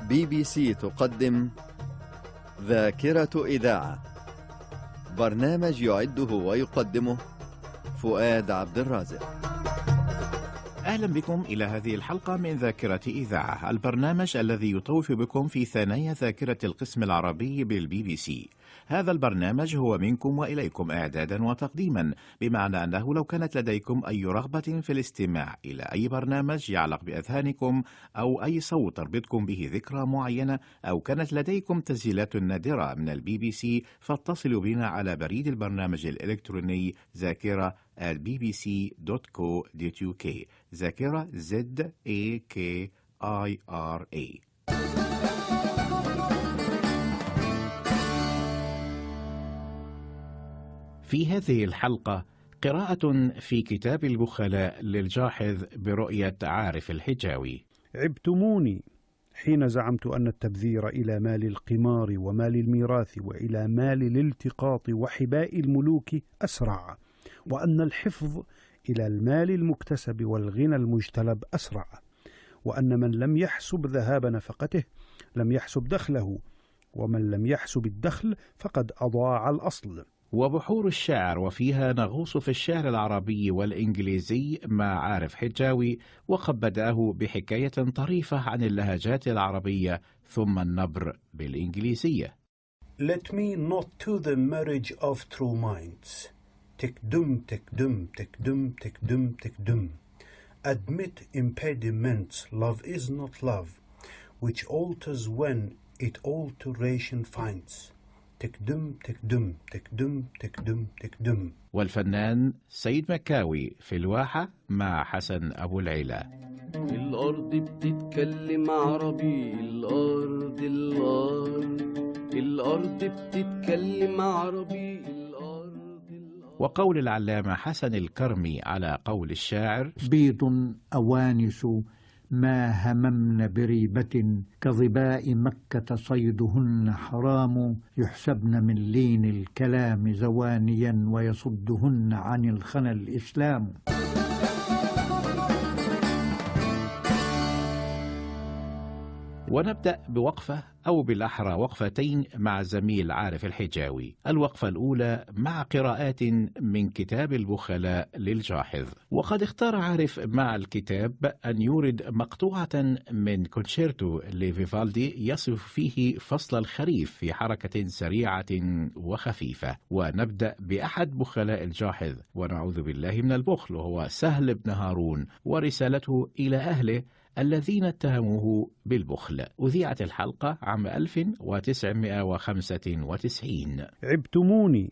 BBC تقدم ذاكرة إذاعة، برنامج يعده ويقدمه فؤاد عبد الرازق. أهلا بكم إلى هذه الحلقة من ذاكرة إذاعة، البرنامج الذي يطوف بكم في ثنايا ذاكرة القسم العربي بالBBC. هذا البرنامج هو منكم وإليكم إعدادا وتقديما، بمعنى أنه لو كانت لديكم أي رغبة في الاستماع إلى أي برنامج يعلق بأذهانكم أو أي صوت تربطكم به ذكرى معينة، أو كانت لديكم تسجيلات نادرة من الBBC، فاتصلوا بنا على بريد البرنامج الإلكتروني ذاكرة @bbc.co.uk، ذاكرة ZAKIRA. في هذه الحلقة قراءة في كتاب البخلاء للجاحظ برؤية عارف الحجاوي. عبتموني حين زعمت أن التبذير إلى مال القمار ومال الميراث وإلى مال الالتقاط وحباء الملوك أسرع، وأن الحفظ إلى المال المكتسب والغنى المجتلب أسرع، وأن من لم يحسب ذهاب نفقته لم يحسب دخله، ومن لم يحسب الدخل فقد أضاع الأصل. وبحور الشعر، وفيها نغوص في الشعر العربي والإنجليزي مع عارف حجاوي، وقد بدأه بحكاية طريفة عن اللهجات العربية ثم النبر بالإنجليزية. Let me not to the marriage of true minds. تكدم تكدم تكدم تكدم تكدم. Admit impediments, love is not love, which alters when it alteration finds. تكدم تكدم تكدم تكدم تكدم. والفنان سيد مكاوي في الواحة مع حسن أبو العلا. الأرض بتتكلم عربي، الأرض بتتكلم عربي، وقول العلامة حسن الكرمي على قول الشاعر: بيض أوانس ما هممن بريبة، كظباء مكة صيدهن حرام، يحسبن من لين الكلام زوانيا، ويصدهن عن الخنا الإسلام. ونبدأ بوقفة أو بالأحرى وقفتين مع زميل عارف الحجاوي. الوقفة الأولى مع قراءات من كتاب البخلاء للجاحظ، وقد اختار عارف مع الكتاب أن يورد مقطوعة من كونشيرتو لفيفالدي يصف فيه فصل الخريف في حركة سريعة وخفيفة. ونبدأ بأحد بخلاء الجاحظ، ونعوذ بالله من البخل، وهو سهل بن هارون، ورسالته إلى أهله الذين اتهموه بالبخل. أذيعت الحلقة عام 1995. عبتموني